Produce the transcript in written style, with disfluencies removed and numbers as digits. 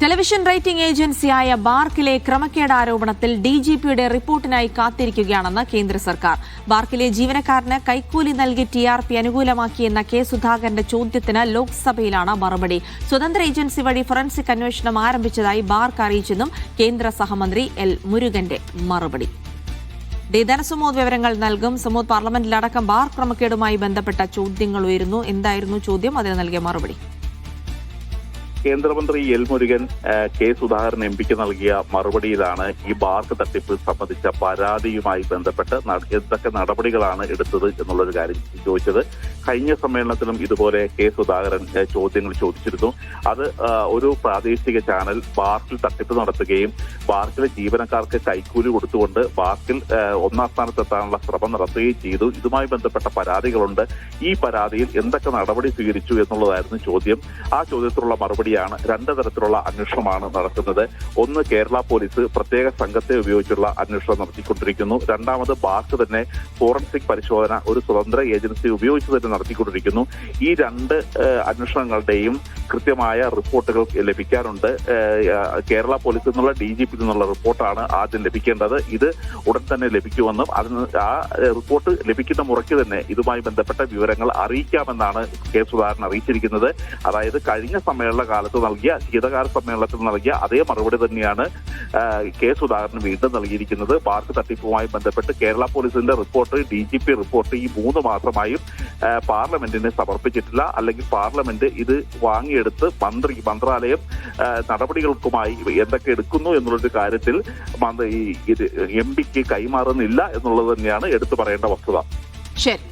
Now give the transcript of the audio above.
Television rating ഏജൻസിയായ ബാർക്കിലെ ക്രമക്കേട് ആരോപണത്തിൽ ഡിജിപിയുടെ റിപ്പോർട്ടിനായി കാത്തിരിക്കുകയാണെന്ന് കേന്ദ്ര സർക്കാർ. ബാർക്കിലെ ജീവനക്കാരന് കൈക്കൂലി നൽകി ടിആർപി അനുകൂലമാക്കിയെന്ന കെ സുധാകരന്റെ ചോദ്യത്തിന് ലോക്സഭയിലാണ് മറുപടി. സ്വതന്ത്ര ഏജൻസി വഴി ഫോറൻസിക് അന്വേഷണം ആരംഭിച്ചതായി ബാർക്ക് അറിയിച്ചെന്നും കേന്ദ്ര സഹമന്ത്രി എൽ മുരുകന്റെ മറുപടി. ധനസുമോദ് വിവരങ്ങൾ നൽകും. സുമോദ്, പാർലമെന്റിലടക്കം ബാർ ക്രമക്കേടുമായി ബന്ധപ്പെട്ട ചോദ്യങ്ങൾ ഉയരുന്നു. എന്തായിരുന്നു ചോദ്യം? അതിന് നൽകിയ മറുപടി. കേന്ദ്രമന്ത്രി എൽ മുരുകൻ കെ സുധാകരൻ എംപിക്ക് നൽകിയ മറുപടിയിലാണ് ഈ ബാർക്ക് തട്ടിപ്പ് സംബന്ധിച്ച പരാതിയുമായി ബന്ധപ്പെട്ട് എന്തൊക്കെ നടപടികളാണ് എടുത്തത് എന്നുള്ളൊരു കാര്യം ചോദിച്ചത്. കഴിഞ്ഞ സമ്മേളനത്തിലും ഇതുപോലെ കെ സുധാകരൻ ചോദ്യങ്ങൾ ചോദിച്ചിരുന്നു. അത് ഒരു പ്രാദേശിക ചാനൽ ബാർക്കിൽ തട്ടിപ്പ് നടത്തുകയും ബാർക്കിലെ ജീവനക്കാർക്ക് കൈക്കൂലി കൊടുത്തുകൊണ്ട് ബാർക്കിൽ ഒന്നാം സ്ഥാനത്തെത്താനുള്ള ശ്രമം നടത്തുകയും ചെയ്തു. ഇതുമായി ബന്ധപ്പെട്ട പരാതികളുണ്ട്. ഈ പരാതിയിൽ എന്തൊക്കെ നടപടി സ്വീകരിച്ചു എന്നുള്ളതായിരുന്നു ചോദ്യം. ആ ചോദ്യത്തിലുള്ള മറുപടിയാണ് രണ്ട് തരത്തിലുള്ള അന്വേഷണമാണ് നടക്കുന്നത്. ഒന്ന്, കേരള പോലീസ് പ്രത്യേക സംഘത്തെ ഉപയോഗിച്ചുള്ള അന്വേഷണം നടത്തിക്കൊണ്ടിരിക്കുന്നു. രണ്ടാമത്, ബാർക്ക് തന്നെ ഫോറൻസിക് പരിശോധന ഒരു സ്വതന്ത്ര ഏജൻസി ഉപയോഗിച്ച് തന്നെ നടത്തിക്കൊണ്ടിരിക്കുന്നു. ഈ രണ്ട് അന്വേഷണങ്ങളുടെയും കൃത്യമായ റിപ്പോർട്ടുകൾ ലഭിക്കാനുണ്ട്. കേരള പോലീസിൽ നിന്നുള്ള DGP നിന്നുള്ള റിപ്പോർട്ടാണ് ആദ്യം ലഭിക്കേണ്ടത്. ഇത് ഉടൻ തന്നെ ലഭിക്കുമെന്നും അതിന് ആ റിപ്പോർട്ട് ലഭിക്കുന്ന മുറയ്ക്ക് തന്നെ ഇതുമായി ബന്ധപ്പെട്ട വിവരങ്ങൾ അറിയിക്കാമെന്നാണ് കെ സുധാകരൻ അറിയിച്ചിരിക്കുന്നത്. അതായത് കഴിഞ്ഞ സമ്മേളന കാലത്ത് നൽകിയ ശീതകാല സമ്മേളനത്തിൽ നൽകിയ അതേ മറുപടി തന്നെയാണ് കെ സുധാകരൻ വീണ്ടും നൽകിയിരിക്കുന്നത്. ബാർക്ക് തട്ടിപ്പുമായി ബന്ധപ്പെട്ട് കേരള പോലീസിന്റെ റിപ്പോർട്ട്, DGP റിപ്പോർട്ട് ഈ 3 മാസമായും പാർലമെന്റിന് സമർപ്പിച്ചിട്ടില്ല. അല്ലെങ്കിൽ പാർലമെന്റ് ഇത് വാങ്ങിയെടുത്ത് മന്ത്രാലയം നടപടികൾക്കുമായി എന്തൊക്കെ എടുക്കുന്നു എന്നുള്ളൊരു കാര്യത്തിൽ MPക്ക് കൈമാറുന്നില്ല എന്നുള്ളത് തന്നെയാണ് എടുത്തു പറയേണ്ട വസ്തുത. ശരി.